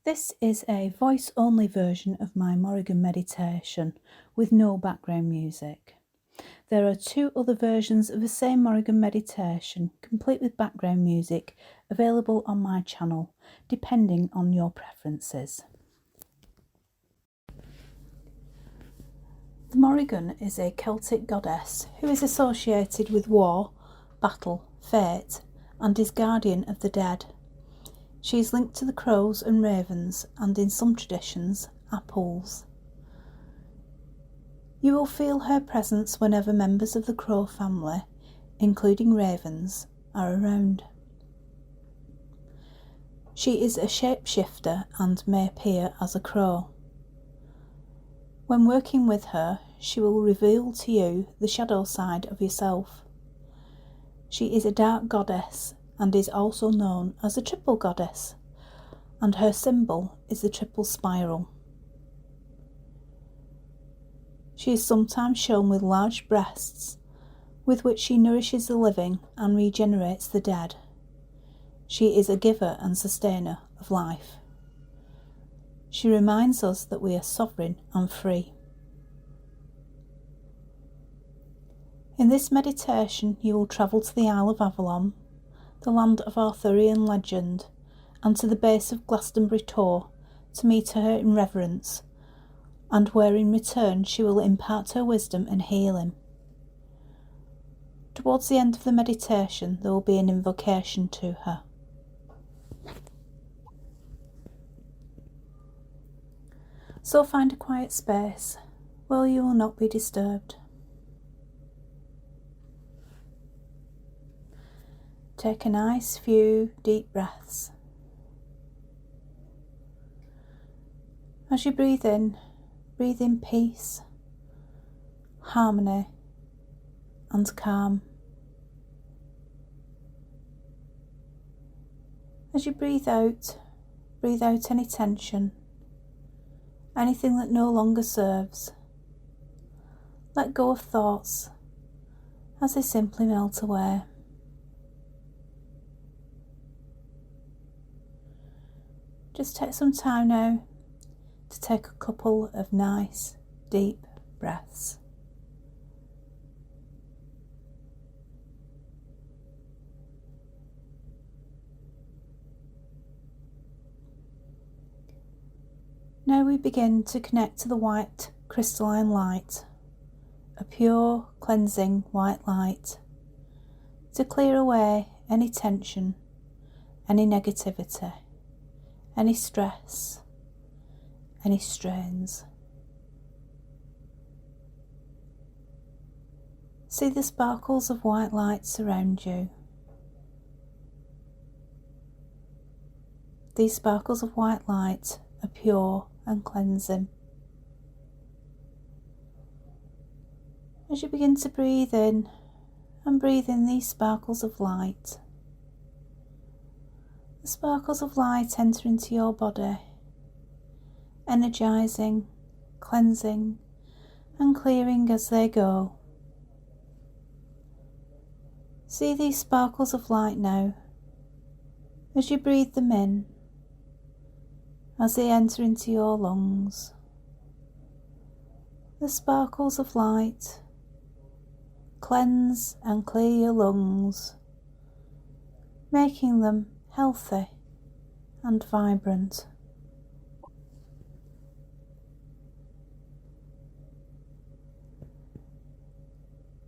This is a voice-only version of my Morrigan meditation with no background music. There are 2 other versions of the same Morrigan meditation, complete with background music, available on my channel, depending on your preferences. The Morrigan is a Celtic goddess who is associated with war, battle, fate, and is guardian of the dead. She is linked to the crows and ravens, and in some traditions, apples. You will feel her presence whenever members of the crow family, including ravens, are around. She is a shapeshifter and may appear as a crow. When working with her, she will reveal to you the shadow side of yourself. She is a dark goddess and is also known as a triple goddess, and her symbol is the triple spiral. She is sometimes shown with large breasts, with which she nourishes the living and regenerates the dead. She is a giver and sustainer of life. She reminds us that we are sovereign and free. In this meditation, you will travel to the Isle of Avalon, the land of Arthurian legend, and to the base of Glastonbury Tor to meet her in reverence, and where in return she will impart her wisdom and healing. Towards the end of the meditation, there will be an invocation to her. So find a quiet space where you will not be disturbed. Take a nice few deep breaths. As you breathe in peace, harmony, and calm. As you breathe out any tension, anything that no longer serves. Let go of thoughts as they simply melt away. Just take some time now to take a couple of nice, deep breaths. Now we begin to connect to the white crystalline light, a pure, cleansing white light, to clear away any tension, any negativity, any stress, any strains. See the sparkles of white light surround you. These sparkles of white light are pure and cleansing. As you begin to breathe in these sparkles of light, the sparkles of light enter into your body, energizing, cleansing, and clearing as they go. See these sparkles of light now, as you breathe them in, as they enter into your lungs. The sparkles of light cleanse and clear your lungs, making them healthy and vibrant.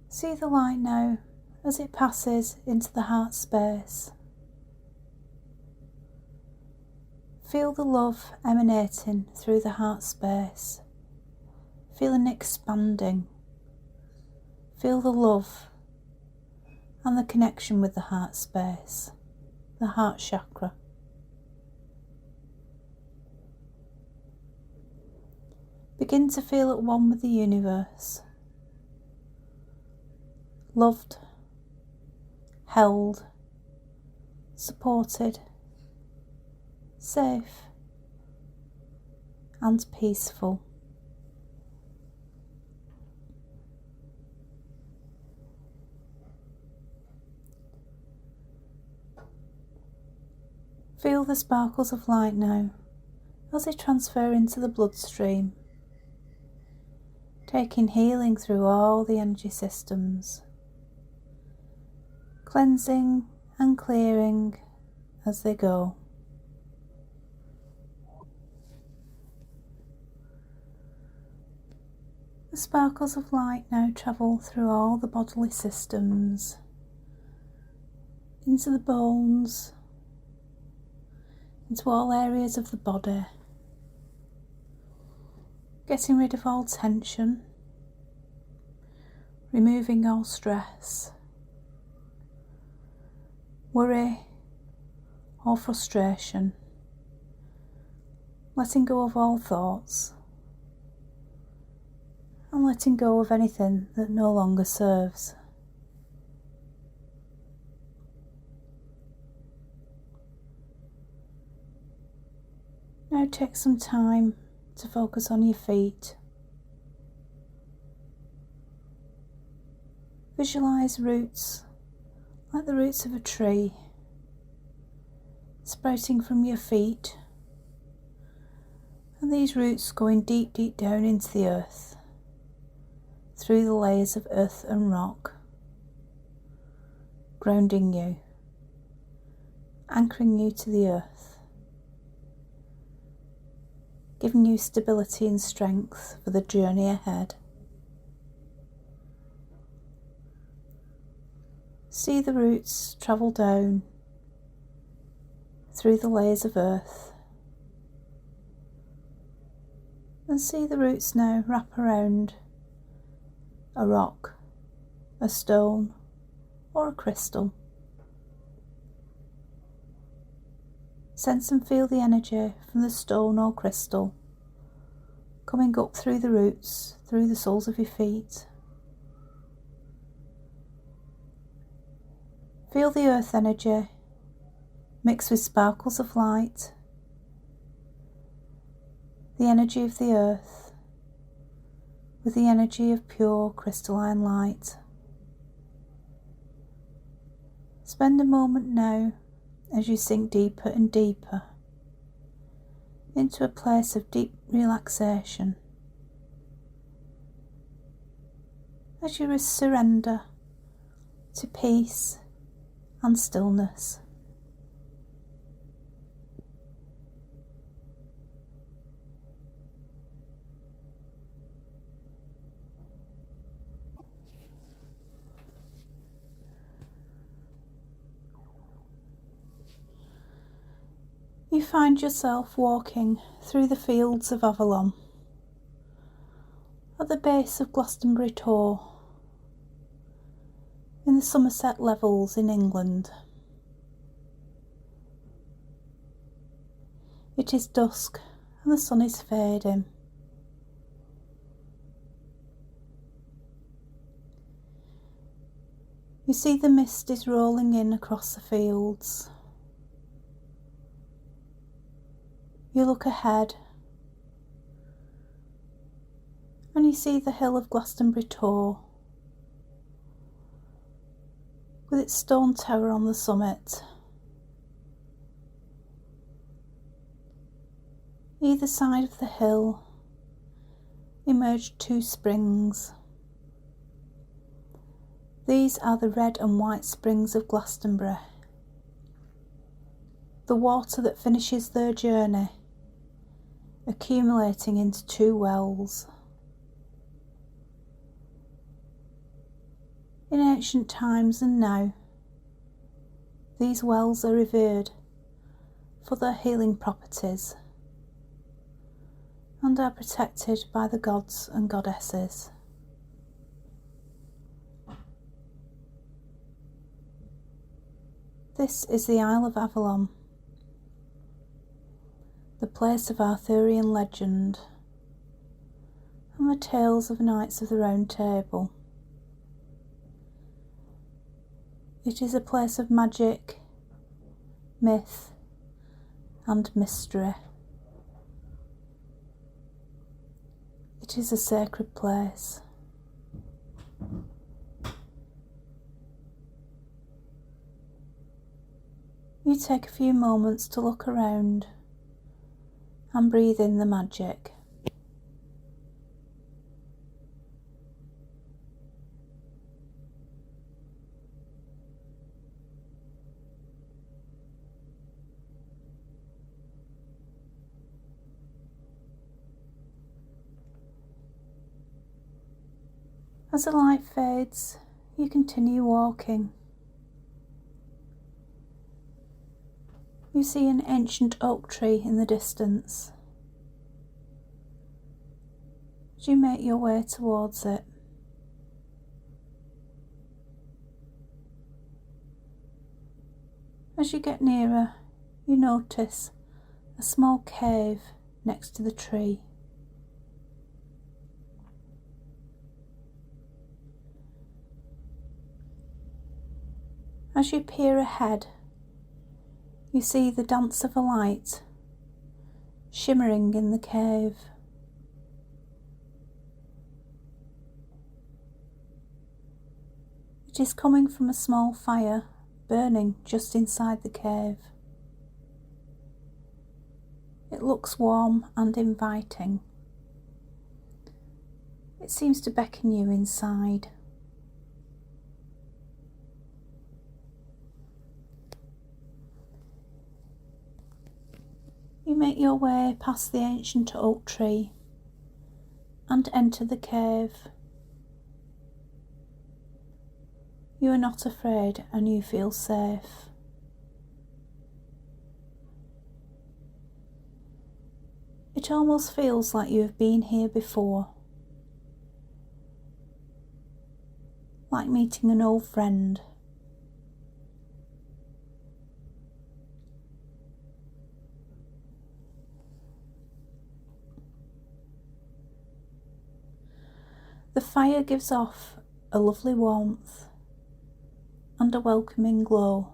See the light now as it passes into the heart space. Feel the love emanating through the heart space, feeling it expanding. Feel the love and the connection with the heart space, the heart chakra. Begin to feel at one with the universe, loved, held, supported, safe, and peaceful. Feel the sparkles of light now as they transfer into the bloodstream, taking healing through all the energy systems, cleansing and clearing as they go. The sparkles of light now travel through all the bodily systems, into the bones, into all areas of the body, getting rid of all tension, removing all stress, worry or frustration, letting go of all thoughts, and letting go of anything that no longer serves. Now take some time to focus on your feet. Visualise roots like the roots of a tree sprouting from your feet, and these roots going deep, deep down into the earth, through the layers of earth and rock, grounding you, anchoring you to the earth, giving you stability and strength for the journey ahead. See the roots travel down through the layers of earth, and see the roots now wrap around a rock, a stone, or a crystal. Sense and feel the energy from the stone or crystal coming up through the roots, through the soles of your feet. Feel the earth energy mixed with sparkles of light, the energy of the earth with the energy of pure crystalline light. Spend a moment now as you sink deeper and deeper into a place of deep relaxation, as you surrender to peace and stillness. You find yourself walking through the fields of Avalon, at the base of Glastonbury Tor, in the Somerset Levels in England. It is dusk and the sun is fading. You see the mist is rolling in across the fields. You look ahead and you see the hill of Glastonbury Tor with its stone tower on the summit. Either side of the hill emerge two springs. These are the red and white springs of Glastonbury, the water that finishes their journey accumulating into two wells. In ancient times and now, these wells are revered for their healing properties and are protected by the gods and goddesses. This is the Isle of Avalon, the place of Arthurian legend and the tales of Knights of the Round Table. It is a place of magic, myth and mystery. It is a sacred place. You take a few moments to look around and breathe in the magic. As the light fades, you continue walking. You see an ancient oak tree in the distance. As you make your way towards it, as you get nearer, you notice a small cave next to the tree. As you peer ahead, you see the dance of a light shimmering in the cave. It is coming from a small fire burning just inside the cave. It looks warm and inviting. It seems to beckon you inside. You make your way past the ancient oak tree and enter the cave. You are not afraid and you feel safe. It almost feels like you have been here before, like meeting an old friend. The fire gives off a lovely warmth and a welcoming glow.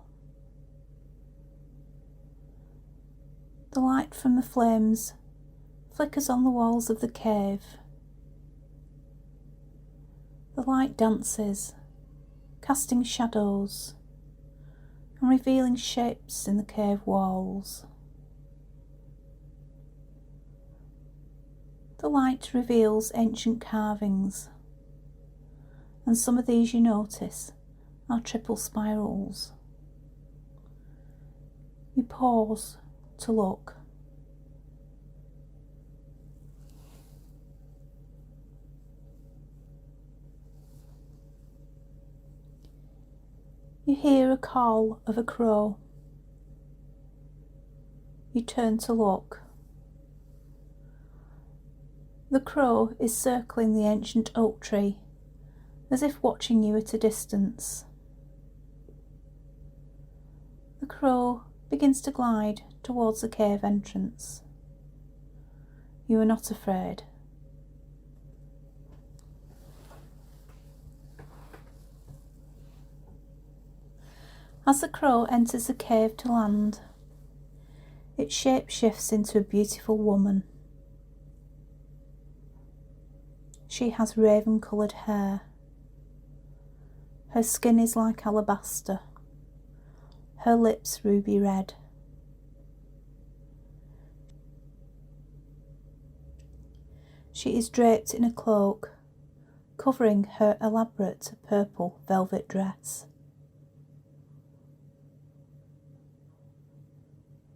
The light from the flames flickers on the walls of the cave. The light dances, casting shadows and revealing shapes in the cave walls. The light reveals ancient carvings, and some of these you notice are triple spirals. You pause to look. You hear a call of a crow. You turn to look. The crow is circling the ancient oak tree, as if watching you at a distance. The crow begins to glide towards the cave entrance. You are not afraid. As the crow enters the cave to land, its shape shifts into a beautiful woman. She has raven-coloured hair. Her skin is like alabaster, her lips ruby red. She is draped in a cloak, covering her elaborate purple velvet dress.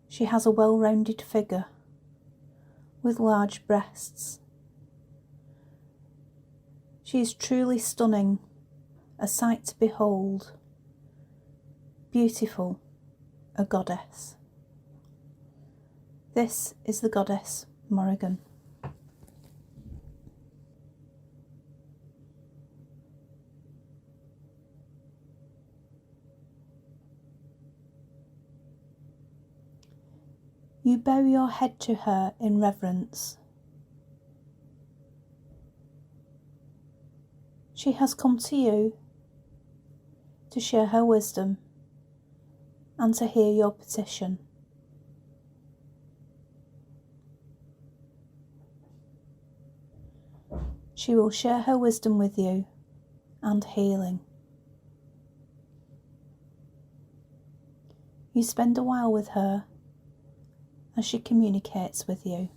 She has a well-rounded figure, with large breasts. She is truly stunning, a sight to behold. Beautiful, a goddess. This is the goddess Morrigan. You bow your head to her in reverence. She has come to you to share her wisdom and to hear your petition. She will share her wisdom with you and healing. You spend a while with her as she communicates with you.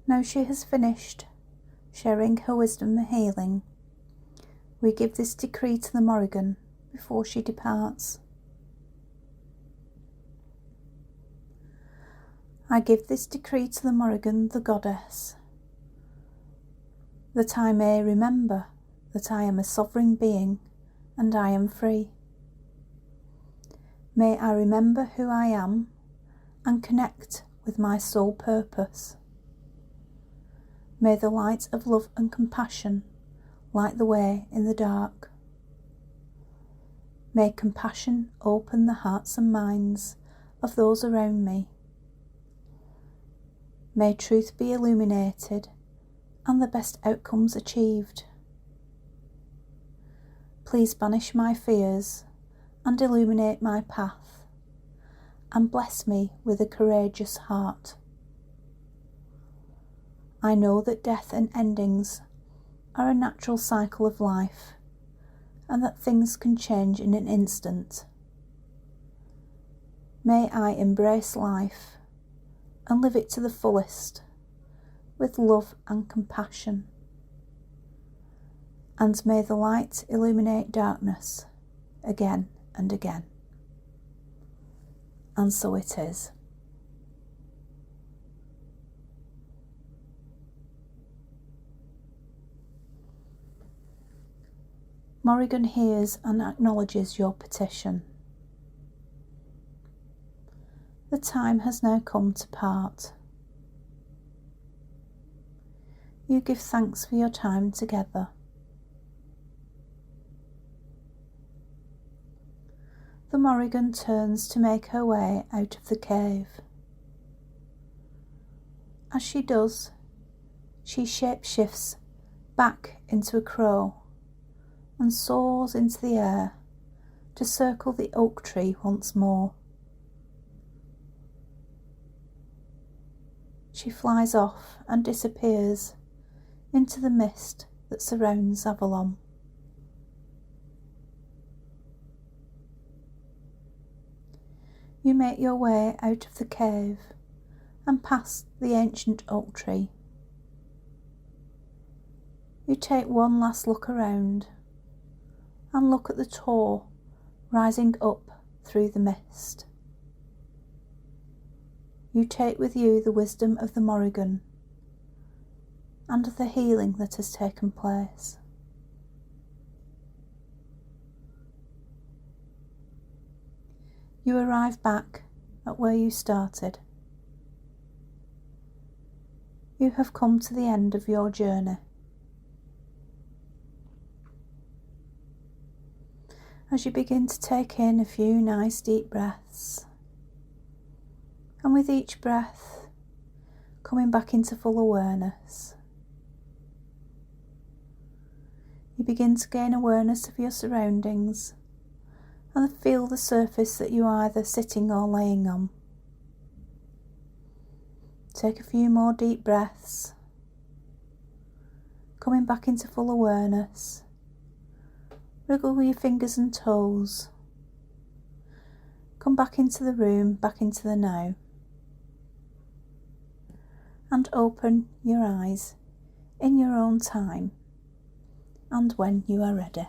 Now she has finished sharing her wisdom and healing. We give this decree to the Morrigan before she departs. I give this decree to the Morrigan, the goddess, that I may remember that I am a sovereign being and I am free. May I remember who I am and connect with my sole purpose. May the light of love and compassion light the way in the dark. May compassion open the hearts and minds of those around me. May truth be illuminated and the best outcomes achieved. Please banish my fears and illuminate my path, and bless me with a courageous heart. I know that death and endings are a natural cycle of life, and that things can change in an instant. May I embrace life and live it to the fullest, with love and compassion. And may the light illuminate darkness again and again. And so it is. Morrigan hears and acknowledges your petition. The time has now come to part. You give thanks for your time together. The Morrigan turns to make her way out of the cave. As she does, she shapeshifts back into a crow and soars into the air to circle the oak tree once more. She flies off and disappears into the mist that surrounds Avalon. You make your way out of the cave and past the ancient oak tree. You take one last look around and look at the tor rising up through the mist. You take with you the wisdom of the Morrigan and the healing that has taken place. You arrive back at where you started. You have come to the end of your journey. As you begin to take in a few nice deep breaths, and with each breath coming back into full awareness, you begin to gain awareness of your surroundings and feel the surface that you are either sitting or laying on. Take a few more deep breaths, coming back into full awareness. Wriggle your fingers and toes. Come back into the room, back into the now. And open your eyes in your own time and when you are ready.